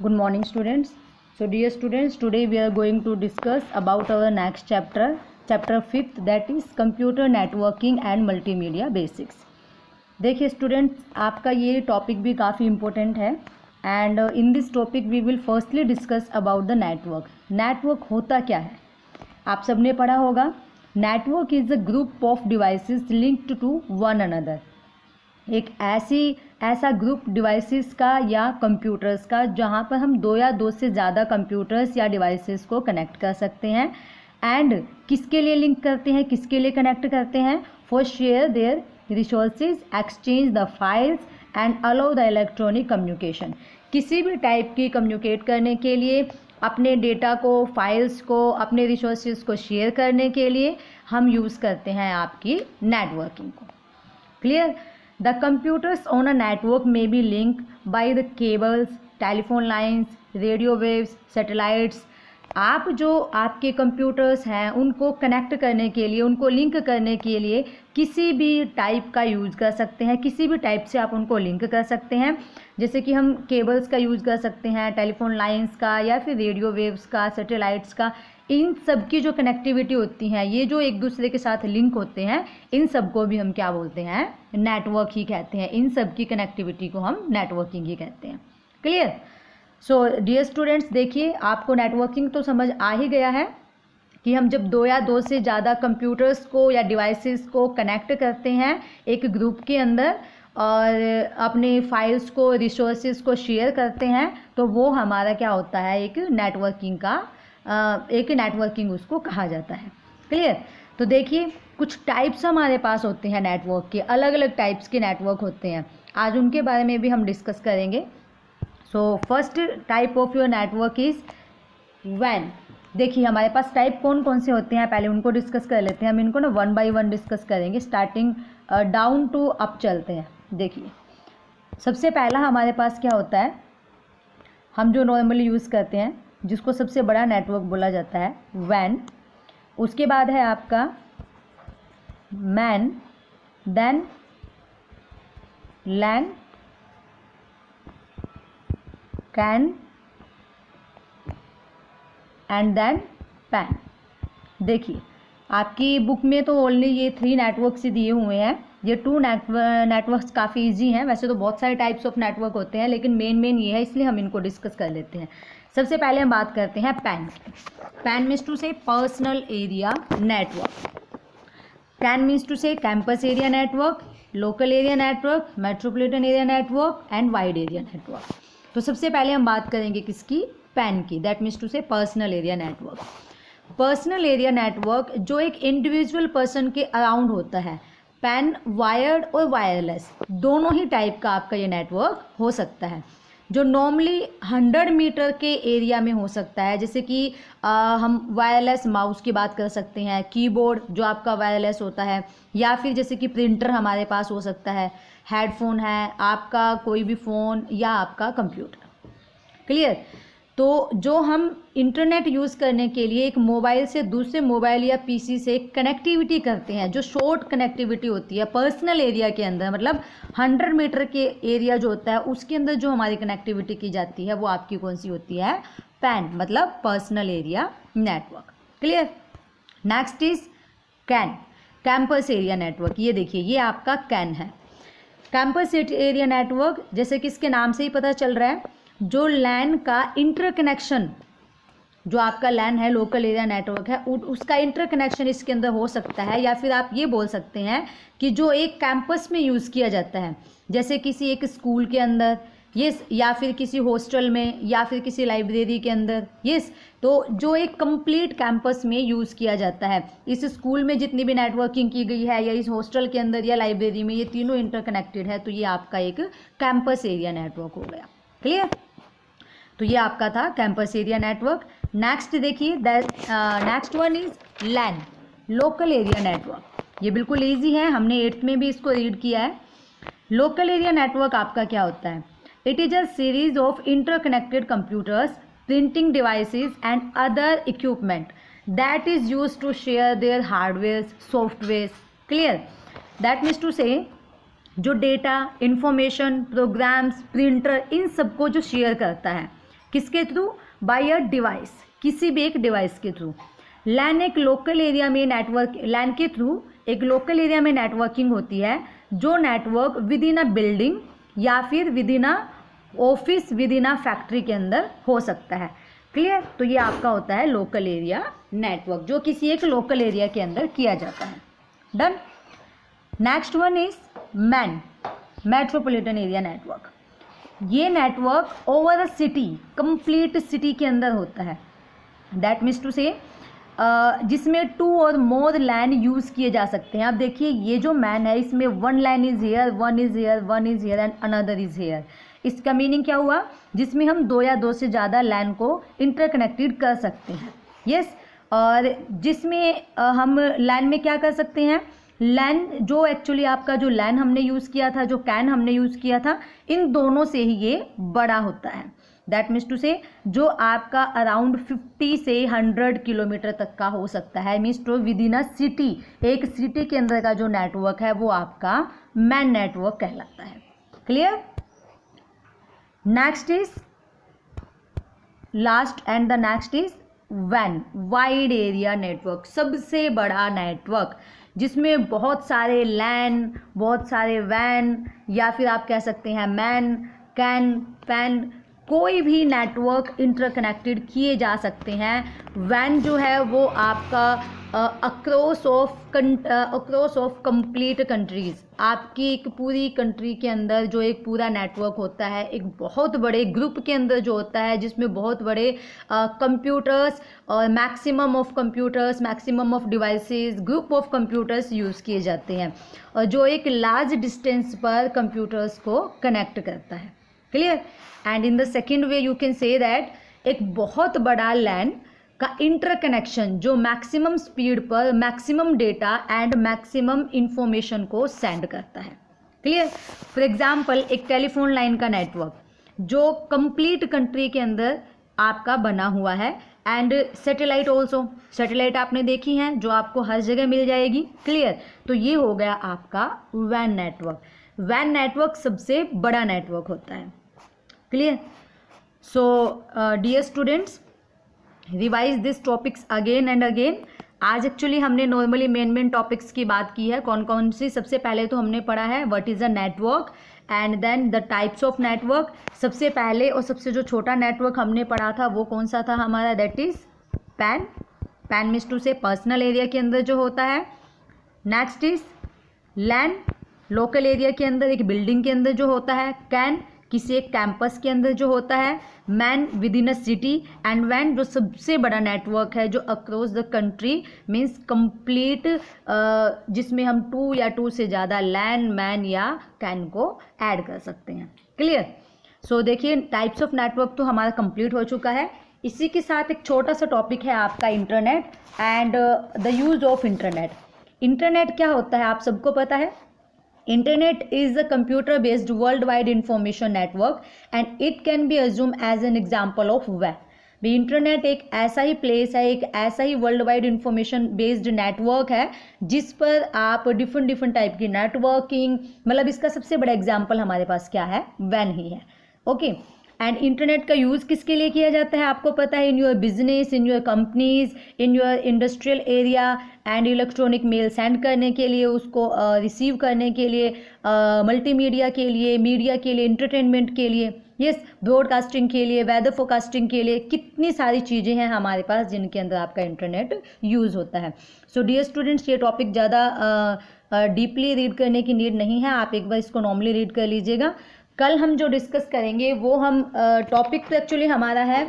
Good morning, students. So, dear students, today we are going to discuss about our next chapter, chapter 5th, that is Computer Networking and Multimedia Basics. देखिए students, आपका ये topic भी काफ़ी important है and in this topic we will firstly discuss about the network. Network होता क्या है? आप सबने पढ़ा होगा. Network is a group of devices linked to one another. एक ऐसा ग्रुप डिवाइसेस का या कंप्यूटर्स का जहाँ पर हम दो या दो से ज़्यादा कंप्यूटर्स या डिवाइसेस को कनेक्ट कर सकते हैं. एंड किसके लिए लिंक करते हैं, किसके लिए कनेक्ट करते हैं? For share their resources, exchange the files and allow the electronic communication. किसी भी टाइप की कम्युनिकेट करने के लिए, अपने डेटा को, फाइल्स को, अपने रिसोर्सेज को शेयर करने के लिए हम यूज़ करते हैं आपकी नेटवर्किंग को. Clear? The computers on a network may be linked by the cables, telephone lines, radio waves, satellites. आप जो आपके कंप्यूटर्स हैं उनको कनेक्ट करने के लिए, उनको लिंक करने के लिए किसी भी टाइप का यूज़ कर सकते हैं. किसी भी टाइप से आप उनको लिंक कर सकते हैं. जैसे कि हम केबल्स का यूज़ कर सकते हैं, टेलीफोन लाइंस का, या फिर रेडियो वेव्स का, सैटेलाइट्स का. इन सब की जो कनेक्टिविटी होती हैं, ये जो एक दूसरे के साथ लिंक होते हैं, इन सब को भी हम क्या बोलते हैं? नेटवर्क ही कहते हैं. इन सब की कनेक्टिविटी को हम नेटवर्किंग ही कहते हैं. क्लियर? सो डियर स्टूडेंट्स, देखिए आपको नेटवर्किंग तो समझ आ ही गया है कि हम जब दो या दो से ज़्यादा कंप्यूटर्स को या डिवाइसेस को कनेक्ट करते हैं एक ग्रुप के अंदर और अपने फाइल्स को, रिसोर्सेज को शेयर करते हैं, तो वो हमारा क्या होता है? एक नेटवर्किंग उसको कहा जाता है. क्लियर? तो देखिए कुछ टाइप्स हमारे पास होते हैं नेटवर्क के. अलग अलग टाइप्स के नेटवर्क होते हैं. आज उनके बारे में भी हम डिस्कस करेंगे. So first type of your network is van. देखिए हमारे पास टाइप कौन कौन से होते हैं, पहले उनको डिस्कस कर लेते हैं. हम इनको ना वन बाय वन डिस्कस करेंगे, स्टार्टिंग डाउन टू अप चलते हैं. देखिए सबसे पहला हमारे पास क्या होता है, हम जो नॉर्मली यूज़ करते हैं, जिसको सबसे बड़ा नेटवर्क बोला जाता है, वैन. उसके बाद है आपका MAN, then LAN, CAN and then PAN. देखिए आपकी बुक में तो ओनली ये 3 नेटवर्क्स ही दिए हुए हैं. ये 2 नेटवर्क्स काफ़ी इजी हैं. वैसे तो बहुत सारे टाइप्स ऑफ नेटवर्क होते हैं, लेकिन मेन ये है, इसलिए हम इनको डिस्कस कर लेते हैं. सबसे पहले हम बात करते हैं PAN. PAN means to say personal area network. CAN means to say campus area network, local area network, metropolitan area network and wide area network. तो सबसे पहले हम बात करेंगे किसकी? पैन की. That means to say personal area network. Personal area network जो एक इंडिविजुअल पर्सन के अराउंड होता है. पैन वायर्ड और वायरलेस दोनों ही टाइप का आपका ये नेटवर्क हो सकता है, जो नॉर्मली 100 मीटर के एरिया में हो सकता है. जैसे कि हम वायरलेस माउस की बात कर सकते हैं, कीबोर्ड जो आपका वायरलेस होता है, या फिर जैसे कि प्रिंटर हमारे पास हो सकता है, हेडफोन है, आपका कोई भी फ़ोन या आपका कंप्यूटर. क्लियर? तो जो हम इंटरनेट यूज़ करने के लिए एक मोबाइल से दूसरे मोबाइल या पीसी से कनेक्टिविटी करते हैं, जो शॉर्ट कनेक्टिविटी होती है पर्सनल एरिया के अंदर, मतलब 100 मीटर के एरिया जो होता है उसके अंदर जो हमारी कनेक्टिविटी की जाती है, वो आपकी कौन सी होती है? पैन, मतलब personal area network. Clear? Next is can, campus area network. ये देखिए ये आपका कैन है. कैंपस एरिया नेटवर्क जैसे कि इसके नाम से ही पता चल रहा है, जो लैन का इंटरकनेक्शन, जो आपका लैन है, लोकल एरिया नेटवर्क है, उसका इंटरकनेक्शन इसके अंदर हो सकता है. या फिर आप ये बोल सकते हैं कि जो एक कैंपस में यूज़ किया जाता है, जैसे किसी एक स्कूल के अंदर, यस, या फिर किसी हॉस्टल में, या फिर किसी लाइब्रेरी के अंदर, यस. तो जो एक कंप्लीट कैंपस में यूज़ किया जाता है, इस स्कूल में जितनी भी नेटवर्किंग की गई है, या इस हॉस्टल के अंदर या लाइब्रेरी में, ये तीनों इंटरकनेक्टेड है, तो ये आपका एक कैंपस एरिया नेटवर्क हो गया. क्लियर? तो ये आपका था कैंपस एरिया नेटवर्क. नेक्स्ट देखिए, next one is LAN, local area network. ये बिल्कुल इजी है, हमने 8th में भी इसको रीड किया है. लोकल एरिया नेटवर्क आपका क्या होता है? It is a series of interconnected computers, printing devices and other equipment that is use to share their hardware, software. Clear? That means to say जो डेटा, इंफॉर्मेशन, प्रोग्राम्स, प्रिंटर, इन सबको जो share करता है, किसके थ्रू? बाय अ डिवाइस, किसी भी एक डिवाइस के थ्रू। लैन एक लोकल एरिया में नेटवर्क, लैन के थ्रू एक लोकल एरिया में नेटवर्किंग होती है, जो network with in a building या फिर with in a office, with in a factory के अंदर हो सकता है। क्लियर? तो ये आपका होता है लोकल एरिया नेटवर्क, जो किसी एक लोकल एरिया के अंदर किया जाता है। Done. Next one is MAN, metropolitan area network. ये network over a city, complete city के अंदर होता है। दैट मीन्स टू से जिसमें 2 और मोर लैन यूज़ किए जा सकते हैं। अब देखिए ये जो मैन है, इसमें 1 LAN is here, 1 is here, 1 is here and another is here. इसका मीनिंग क्या हुआ? जिसमें हम 2 या 2 से ज़्यादा लैन को इंटरकनेक्टेड कर सकते हैं। यस। और जिसमें हम लैन में क्या कर सकते हैं? लैन जो एक्चुअली आपका जो लैन हमने यूज़ किया था, जो कैन हमने यूज़ किया था, इन दोनों से ही ये बड़ा होता है। दैट मीन्स टू से जो आपका अराउंड 50 से 100 किलोमीटर तक का हो सकता है। Means to within a city, एक सिटी के अंदर का जो नेटवर्क है वो आपका मैन नेटवर्क कहलाता है। Clear? Next is last and the next is when, wide area network, सबसे बड़ा नेटवर्क जिसमें बहुत सारे लैन, बहुत सारे वैन, या फिर आप कह सकते हैं मैन, कैन, पैन, कोई भी नेटवर्क इंटरकनेक्टेड किए जा सकते हैं। वैन जो है वो आपका अक्रॉस ऑफ कंप्लीट कंट्रीज़, आपकी एक पूरी कंट्री के अंदर जो एक पूरा नेटवर्क होता है, एक बहुत बड़े ग्रुप के अंदर जो होता है, जिसमें बहुत बड़े कंप्यूटर्स और maximum of computers, maximum of devices, group of computers use किए जाते हैं, और जो एक लार्ज डिस्टेंस पर कंप्यूटर्स को कनेक्ट करता है। Clear? And in the second way you can say that एक बहुत बड़ा लैन का इंटरकनेक्शन जो मैक्सिमम स्पीड पर maximum data and maximum information को सेंड करता है। क्लियर? फॉर एग्जांपल एक टेलीफोन लाइन का नेटवर्क जो कंप्लीट कंट्री के अंदर आपका बना हुआ है, एंड सैटेलाइट ऑल्सो, सैटेलाइट आपने देखी हैं जो आपको हर जगह मिल जाएगी। क्लियर? तो ये हो गया आपका वैन नेटवर्क। वैन नेटवर्क सबसे बड़ा नेटवर्क होता है। Clear? So dear students, revise this topics again and again. आज एक्चुअली हमने नॉर्मली मेन टॉपिक्स की बात की है। कौन कौन सी? सबसे पहले तो हमने पढ़ा है what is a network, and then the types of network. सबसे पहले और सबसे जो छोटा नेटवर्क हमने पढ़ा था वो कौन सा था हमारा? That is PAN. PAN means to say personal area के अंदर जो होता है। Next is LAN, local area के अंदर, एक बिल्डिंग के अंदर जो होता है। कैन, किसी एक कैंपस के अंदर जो होता है। MAN, within a city. And वैन, जो सबसे बड़ा नेटवर्क है जो across the country, means complete, जिसमें हम 2 या 2 से ज़्यादा लैन, मैन या कैन को ऐड कर सकते हैं। क्लियर? सो देखिए टाइप्स ऑफ नेटवर्क तो हमारा कंप्लीट हो चुका है। इसी के साथ एक छोटा सा टॉपिक है आपका internet and the use of internet. Internet क्या होता है आप सबको पता है? Internet is a computer based worldwide information network and it can be assumed as an example of web. भी इंटरनेट एक ऐसा ही प्लेस है, एक ऐसा ही world wide information based network है जिस पर आप डिफरेंट टाइप की नेटवर्किंग, मतलब इसका सबसे बड़ा एग्जांपल हमारे पास क्या है? वैन ही है। ओके। एंड इंटरनेट का यूज़ किसके लिए किया जाता है आपको पता है? In your business, in your companies, in your industrial area, and electronic mail send करने के लिए, उसको रिसीव करने के लिए, मल्टीमीडिया के लिए, मीडिया के लिए, एंटरटेनमेंट के लिए, यस, ब्रॉडकास्टिंग के लिए, वेदर फोरकास्टिंग के लिए, कितनी सारी चीज़ें हैं हमारे पास जिनके अंदर आपका इंटरनेट यूज़ होता है। सो डियर स्टूडेंट्स, ये टॉपिक ज़्यादा डीपली रीड करने की नीड नहीं है, आप एक बार इसको नॉर्मली रीड कर लीजिएगा। कल हम जो डिस्कस करेंगे वो हम टॉपिक तो एक्चुअली हमारा है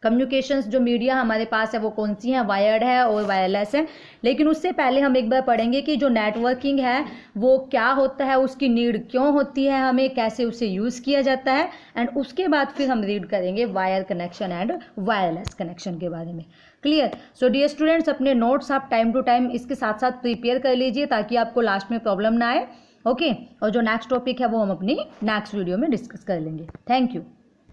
कम्युनिकेशंस, जो मीडिया हमारे पास है वो कौन सी है? वायर्ड है और वायरलेस है। लेकिन उससे पहले हम एक बार पढ़ेंगे कि जो नेटवर्किंग है वो क्या होता है, उसकी नीड क्यों होती है, हमें कैसे उसे यूज़ किया जाता है, एंड उसके बाद फिर हम रीड करेंगे wire connection and wireless connection के बारे में। क्लियर? सो डियर स्टूडेंट्स, अपने नोट्स आप टाइम टू टाइम इसके साथ साथ प्रिपेयर कर लीजिए ताकि आपको लास्ट में प्रॉब्लम ना आए। ओके। और जो नेक्स्ट टॉपिक है वो हम अपनी नेक्स्ट वीडियो में डिस्कस कर लेंगे। Thank you.